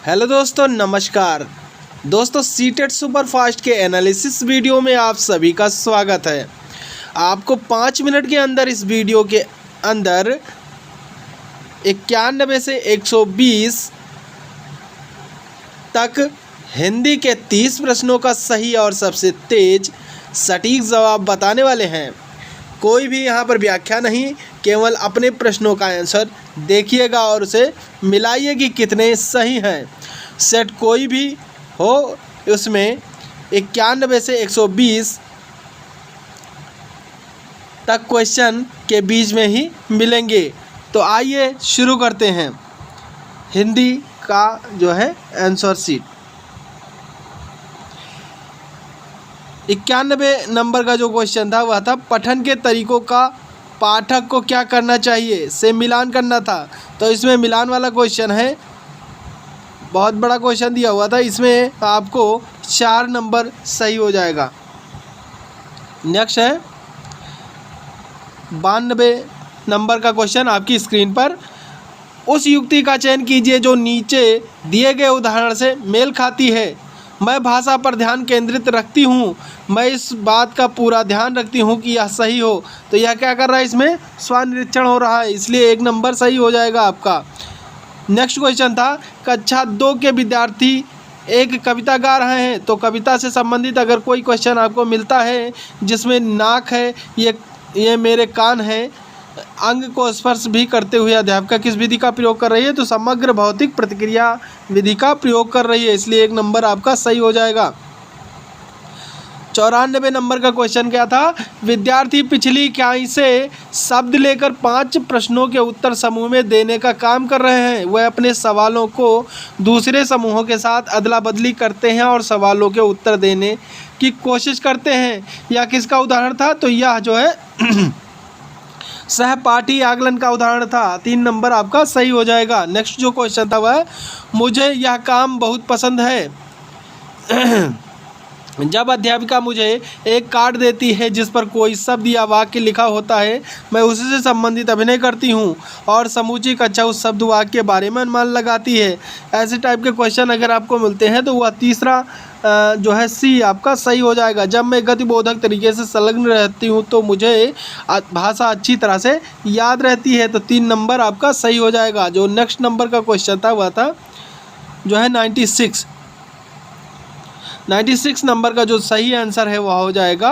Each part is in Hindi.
हेलो दोस्तों, नमस्कार दोस्तों। सीटेट सुपरफास्ट के एनालिसिस वीडियो में आप सभी का स्वागत है। आपको 5 मिनट के अंदर इस वीडियो के अंदर 91 से 120 तक हिंदी के 30 प्रश्नों का सही और सबसे तेज सटीक जवाब बताने वाले हैं। कोई भी यहाँ पर व्याख्या नहीं, केवल अपने प्रश्नों का आंसर देखिएगा और उसे मिलाइए कि कितने सही हैं। सेट कोई भी हो, उसमें 91 से 120 तक क्वेश्चन के बीच में ही मिलेंगे। तो आइए शुरू करते हैं हिंदी का जो है आंसर शीट। 91 नंबर का जो क्वेश्चन था वह था पठन के तरीकों का पाठक को क्या करना चाहिए से मिलान करना था। तो इसमें मिलान वाला क्वेश्चन है, बहुत बड़ा क्वेश्चन दिया हुआ था, इसमें आपको 4 नंबर सही हो जाएगा। नेक्स्ट है 92 नंबर का क्वेश्चन आपकी स्क्रीन पर। उस युक्ति का चयन कीजिए जो नीचे दिए गए उदाहरण से मेल खाती है। मैं भाषा पर ध्यान केंद्रित रखती हूँ, मैं इस बात का पूरा ध्यान रखती हूँ कि यह सही हो। तो यह क्या कर रहा है, इसमें स्वनिरीक्षण हो रहा है, इसलिए 1 नंबर सही हो जाएगा आपका। नेक्स्ट क्वेश्चन था कक्षा 2 के विद्यार्थी एक कविता गा रहे हैं। तो कविता से संबंधित अगर कोई क्वेश्चन आपको मिलता है जिसमें नाक है, ये मेरे कान है, अंग को स्पर्श भी करते हुए अध्यापिका किस विधि का प्रयोग कर रही है, तो समग्र भौतिक प्रतिक्रिया विधि का प्रयोग कर रही है, इसलिए 1 नंबर आपका सही हो जाएगा। 94 नंबर का क्वेश्चन क्या था, विद्यार्थी पिछली इकाई से शब्द लेकर 5 प्रश्नों के उत्तर समूह में देने का काम कर रहे हैं। वह अपने सवालों को दूसरे समूहों के साथ अदला बदली करते हैं और सवालों के उत्तर देने की कोशिश करते हैं। यह किसका उदाहरण था, तो यह जो है सहपाठी आकलन का उदाहरण था। 3 नंबर आपका सही हो जाएगा। नेक्स्ट जो क्वेश्चन था वह मुझे यह काम बहुत पसंद है। जब अध्यापिका मुझे एक कार्ड देती है जिस पर कोई शब्द या वाक्य लिखा होता है, मैं उसी से संबंधित अभिनय करती हूँ और समूची कक्षा उस शब्द वाक्य के बारे में अनुमान लगाती है। ऐसे टाइप के क्वेश्चन अगर आपको मिलते हैं तो वह तीसरा जो है सी आपका सही हो जाएगा। जब मैं गतिबोधक तरीके से संलग्न रहती हूँ तो मुझे भाषा अच्छी तरह से याद रहती है, तो 3 नंबर आपका सही हो जाएगा। जो नेक्स्ट नंबर का क्वेश्चन था वह था जो है 96 नंबर का जो सही आंसर है वह हो जाएगा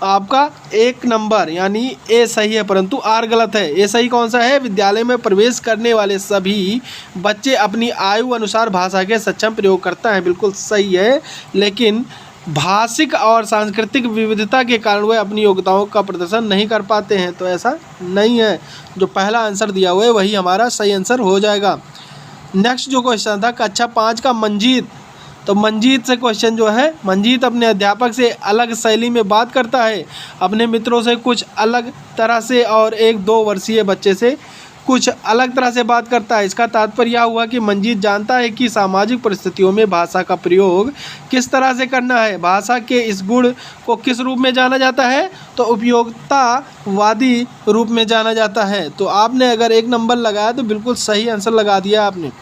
आपका 1 नंबर, यानी ए सही है परंतु आर गलत है। ए सही कौन सा है, विद्यालय में प्रवेश करने वाले सभी बच्चे अपनी आयु अनुसार भाषा के सक्षम प्रयोग करता है, बिल्कुल सही है, लेकिन भाषिक और सांस्कृतिक विविधता के कारण वे अपनी योग्यताओं का प्रदर्शन नहीं कर पाते हैं, तो ऐसा नहीं है। जो पहला आंसर दिया हुआ है वही हमारा सही आंसर हो जाएगा। नेक्स्ट जो क्वेश्चन था कक्षा 5 का मंजीत। तो मंजीत से क्वेश्चन जो है, मंजीत अपने अध्यापक से अलग शैली में बात करता है, अपने मित्रों से कुछ अलग तरह से और एक 2 वर्षीय बच्चे से कुछ अलग तरह से बात करता है। इसका तात्पर्य यह हुआ कि मंजीत जानता है कि सामाजिक परिस्थितियों में भाषा का प्रयोग किस तरह से करना है। भाषा के इस गुण को किस रूप में जाना जाता है, तो उपयोगितावादी रूप में जाना जाता है। तो आपने अगर 1 नंबर लगाया तो बिल्कुल सही आंसर लगा दिया आपने।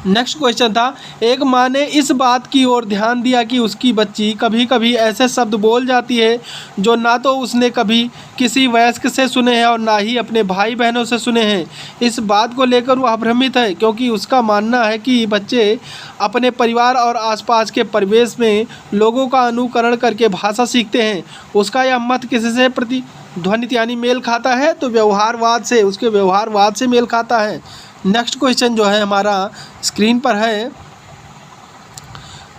नेक्स्ट क्वेश्चन था एक माँ ने इस बात की ओर ध्यान दिया कि उसकी बच्ची कभी कभी ऐसे शब्द बोल जाती है जो ना तो उसने कभी किसी वयस्क से सुने हैं और ना ही अपने भाई बहनों से सुने हैं। इस बात को लेकर वह भ्रमित है क्योंकि उसका मानना है कि बच्चे अपने परिवार और आसपास के परिवेश में लोगों का अनुकरण करके भाषा सीखते हैं। उसका यह मत किसी से प्रतिध्वनित यानी मेल खाता है, तो व्यवहारवाद से, उसके व्यवहारवाद से मेल खाता है। नेक्स्ट क्वेश्चन जो है हमारा स्क्रीन पर है,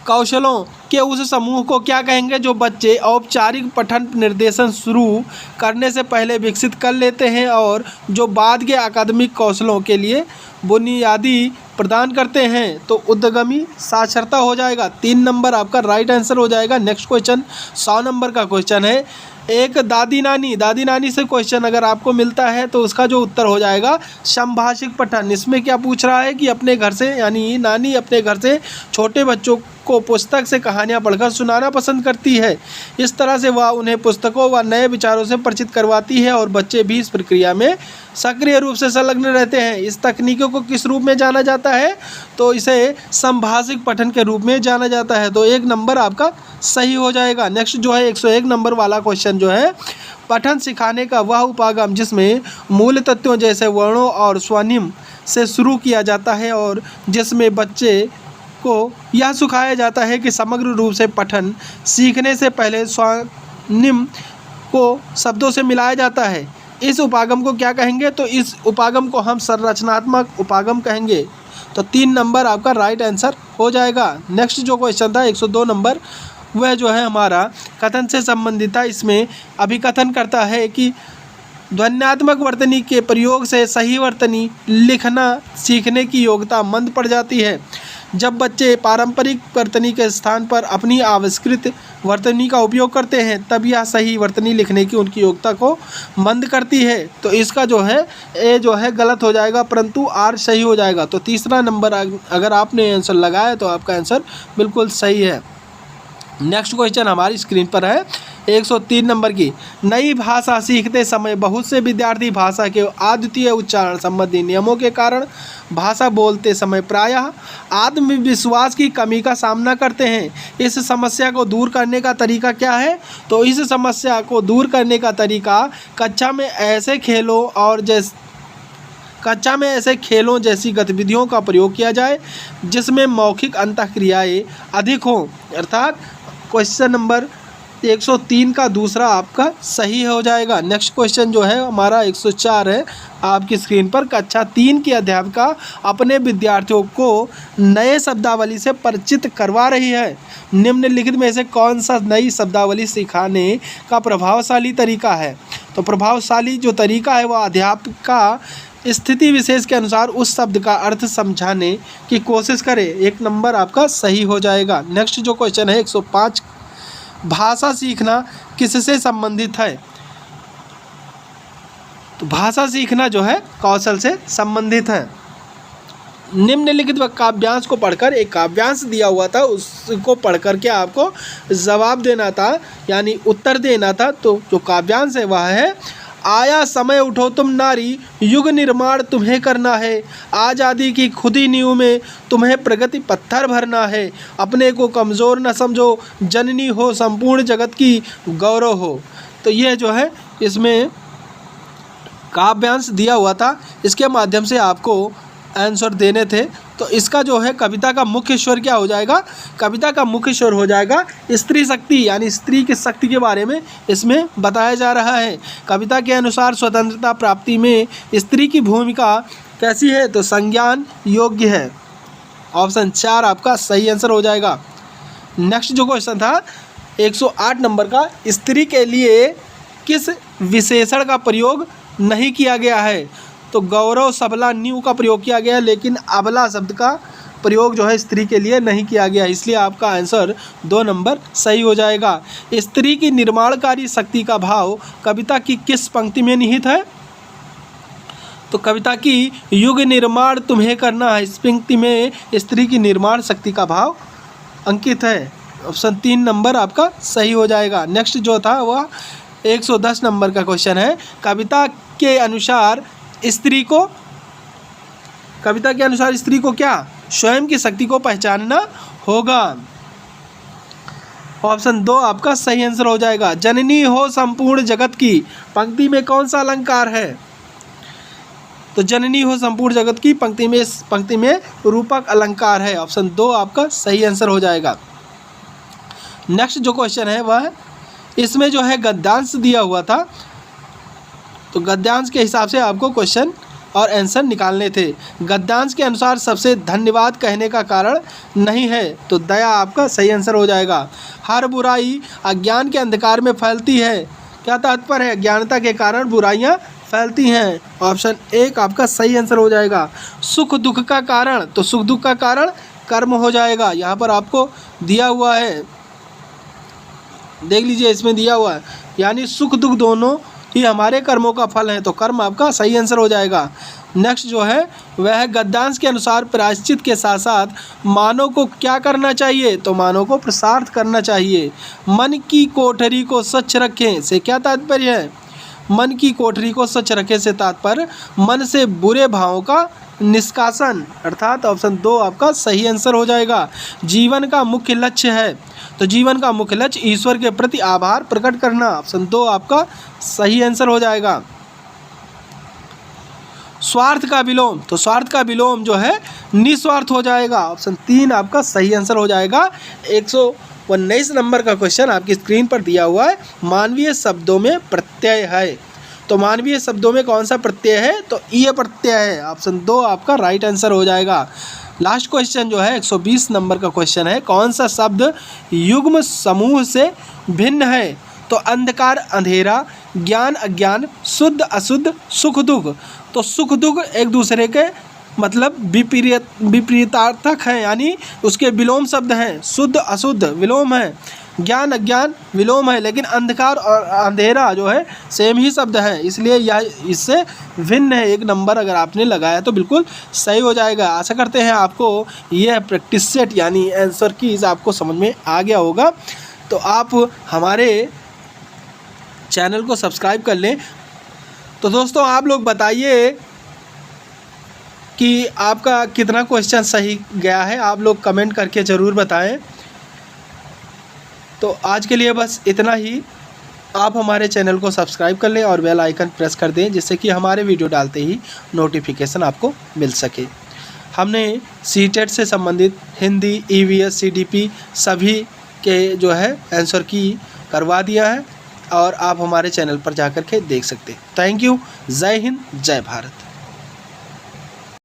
कौशलों के उस समूह को क्या कहेंगे जो बच्चे औपचारिक पठन निर्देशन शुरू करने से पहले विकसित कर लेते हैं और जो बाद के अकादमिक कौशलों के लिए बुनियादी प्रदान करते हैं। तो उद्यमी साक्षरता हो जाएगा। 3 नंबर आपका राइट आंसर हो जाएगा। नेक्स्ट क्वेश्चन 100 नंबर का क्वेश्चन है, एक दादी नानी से क्वेश्चन अगर आपको मिलता है तो उसका जो उत्तर हो जाएगा संभाषिक पठन। इसमें क्या पूछ रहा है कि अपने घर से, यानी नानी अपने घर से छोटे बच्चों को पुस्तक से कहानियाँ पढ़कर सुनाना पसंद करती है। इस तरह से वह उन्हें पुस्तकों व नए विचारों से परिचित करवाती है और बच्चे भी इस प्रक्रिया में सक्रिय रूप से संलग्न रहते हैं। इस तकनीकों को किस रूप में जाना जाता है? तो इसे संभाषिक पठन के रूप में जाना जाता है। तो 1 नंबर आपका सही हो जाएगा। नेक्स्ट जो है 101 नंबर वाला क्वेश्चन जो है, पठन सिखाने का वह उपागम जिसमें मूल तत्वों जैसे वर्णों और स्वनिम से शुरू किया जाता है और जिसमें बच्चे को यह सिखाया जाता है कि समग्र रूप से पठन सीखने से पहले स्वनिम को शब्दों से मिलाया जाता है, इस उपागम को क्या कहेंगे? तो इस उपागम को हम संरचनात्मक उपागम कहेंगे। तो 3 नंबर आपका राइट आंसर हो जाएगा। नेक्स्ट जो क्वेश्चन था 102 नंबर, वह जो है हमारा कथन से संबंधित था। इसमें अभिकथन करता है कि ध्वन्यात्मक वर्तनी के प्रयोग से सही वर्तनी लिखना सीखने की योग्यता मंद पड़ जाती है। जब बच्चे पारंपरिक वर्तनी के स्थान पर अपनी आविष्कृत वर्तनी का उपयोग करते हैं तब यह सही वर्तनी लिखने की उनकी योग्यता को मंद करती है। तो इसका जो है ए जो है गलत हो जाएगा, परंतु आर सही हो जाएगा। तो तीसरा नंबर अगर आपने आंसर लगाया तो आपका आंसर बिल्कुल सही है। नेक्स्ट क्वेश्चन हमारी स्क्रीन पर है 103 नंबर की। नई भाषा सीखते समय बहुत से विद्यार्थी भाषा के अद्वितीय उच्चारण संबंधी नियमों के कारण भाषा बोलते समय प्रायः आत्मविश्वास की कमी का सामना करते हैं। इस समस्या को दूर करने का तरीका क्या है? तो इस समस्या को दूर करने का तरीका कक्षा में ऐसे खेलों जैसी गतिविधियों का प्रयोग किया जाए जिसमें मौखिक अंतःक्रियाएं अधिक हों। अर्थात क्वेश्चन नंबर 103 का दूसरा आपका सही हो जाएगा। नेक्स्ट क्वेश्चन जो है हमारा 104 है आपकी स्क्रीन पर। कक्षा 3 की अध्यापिका अपने विद्यार्थियों को नए शब्दावली से परिचित करवा रही है। निम्नलिखित में से कौन सा नई शब्दावली सिखाने का प्रभावशाली तरीका है? तो प्रभावशाली जो तरीका है वह अध्यापिका स्थिति विशेष के अनुसार उस शब्द का अर्थ समझाने की कोशिश करे। 1 नंबर आपका सही हो जाएगा। नेक्स्ट जो क्वेश्चन है 105, भाषा सीखना किससे संबंधित है? तो भाषा सीखना जो है कौशल से संबंधित है। निम्नलिखित काव्यांश को पढ़कर, एक काव्यांश दिया हुआ था उसको पढ़कर के आपको जवाब देना था यानी उत्तर देना था। तो जो काव्यांश है वह है, आया समय उठो तुम नारी, युग निर्माण तुम्हें करना है, आज़ादी की खुदी नींव में तुम्हें प्रगति पत्थर भरना है, अपने को कमज़ोर न समझो, जननी हो संपूर्ण जगत की गौरव हो। तो यह जो है इसमें काव्यांश दिया हुआ था, इसके माध्यम से आपको आंसर देने थे। तो इसका जो है कविता का मुख्य स्वर क्या हो जाएगा? कविता का मुख्य स्वर हो जाएगा स्त्री शक्ति, यानी स्त्री की शक्ति के बारे में इसमें बताया जा रहा है। कविता के अनुसार स्वतंत्रता प्राप्ति में स्त्री की भूमिका कैसी है? तो संज्ञान योग्य है। ऑप्शन 4 आपका सही आंसर हो जाएगा। नेक्स्ट जो क्वेश्चन था 108 नंबर का, स्त्री के लिए किस विशेषण का प्रयोग नहीं किया गया है? तो गौरव सबला न्यू का प्रयोग किया गया है, लेकिन अबला शब्द का प्रयोग जो है स्त्री के लिए नहीं किया गया, इसलिए आपका आंसर 2 नंबर सही हो जाएगा। स्त्री की निर्माणकारी शक्ति का भाव कविता की किस पंक्ति में निहित है? तो कविता की युग निर्माण तुम्हें करना है, इस पंक्ति में स्त्री की निर्माण शक्ति का भाव अंकित है। ऑप्शन 3 नंबर आपका सही हो जाएगा। नेक्स्ट जो था वह 110 नंबर का क्वेश्चन है, कविता के अनुसार स्त्री को क्या? स्वयं की शक्ति को पहचानना होगा। ऑप्शन 2 आपका सही आंसर हो जाएगा। जननी हो संपूर्ण जगत की पंक्ति में कौन सा अलंकार है? तो जननी हो संपूर्ण जगत की पंक्ति में रूपक अलंकार है। ऑप्शन 2 आपका सही आंसर हो जाएगा। नेक्स्ट जो क्वेश्चन है वह, इसमें जो है गद्यांश दिया हुआ था, तो गद्यांश के हिसाब से आपको क्वेश्चन और आंसर निकालने थे। गद्यांश के अनुसार सबसे धन्यवाद कहने का कारण नहीं है, तो दया आपका सही आंसर हो जाएगा। हर बुराई अज्ञान के अंधकार में फैलती है, क्या तात्पर्य है? अज्ञानता के कारण बुराइयां फैलती हैं। ऑप्शन 1 आपका सही आंसर हो जाएगा। सुख दुख का कारण, तो सुख दुख का कारण कर्म हो जाएगा। यहाँ पर आपको दिया हुआ है, देख लीजिए इसमें दिया हुआ है, यानी सुख दुख दोनों ही हमारे कर्मों का फल है, तो कर्म आपका सही आंसर हो जाएगा। नेक्स्ट जो है वह है गद्यांश के अनुसार प्रायश्चित के साथ साथ मानव को क्या करना चाहिए, तो मानव को पुरुषार्थ करना चाहिए। मन की कोठरी को स्वच्छ रखें से क्या तात्पर्य है, मन की कोठरी को स्वच्छ रखें से तात्पर्य मन से बुरे भावों का निष्कासन, अर्थात ऑप्शन 2 आपका सही आंसर हो जाएगा। जीवन का मुख्य लक्ष्य है, तो जीवन का मुख्य लक्ष्य ईश्वर के प्रति आभार प्रकट करना, ऑप्शन 2 आपका सही आंसर हो जाएगा। स्वार्थ का विलोम, तो स्वार्थ का विलोम जो है निस्वार्थ हो जाएगा, ऑप्शन 3 आपका सही आंसर हो जाएगा। 119 नंबर का क्वेश्चन आपकी स्क्रीन पर दिया हुआ है, मानवीय शब्दों में प्रत्यय है, तो मानवीय शब्दों में कौन सा प्रत्यय है, तो ईय प्रत्यय है, ऑप्शन 2 आपका राइट आंसर हो जाएगा। लास्ट क्वेश्चन जो है 120 नंबर का क्वेश्चन है, कौन सा शब्द युग्म समूह से भिन्न है, तो अंधकार अंधेरा, ज्ञान अज्ञान, शुद्ध अशुद्ध, सुख दुख, तो सुख दुख एक दूसरे के मतलब विपरीतार्थक हैं, यानी उसके विलोम शब्द हैं। शुद्ध अशुद्ध विलोम है, ज्ञान अज्ञान विलोम है, लेकिन अंधकार और अंधेरा जो है सेम ही शब्द है, इसलिए यह इससे भिन्न है। 1 नंबर अगर आपने लगाया तो बिल्कुल सही हो जाएगा। आशा करते हैं आपको यह प्रैक्टिस सेट यानी आंसर कीज आपको समझ में आ गया होगा। तो आप हमारे चैनल को सब्सक्राइब कर लें। तो दोस्तों आप लोग बताइए कि आपका कितना क्वेश्चन सही गया है, आप लोग कमेंट करके ज़रूर बताएं। तो आज के लिए बस इतना ही। आप हमारे चैनल को सब्सक्राइब कर लें और बेल आइकन प्रेस कर दें, जिससे कि हमारे वीडियो डालते ही नोटिफिकेशन आपको मिल सके। हमने सीटेट से संबंधित हिंदी, EVS, CDP सभी के जो है आंसर की करवा दिया है और आप हमारे चैनल पर जाकर के देख सकते हैं। Thank you. जय हिंद, जय भारत।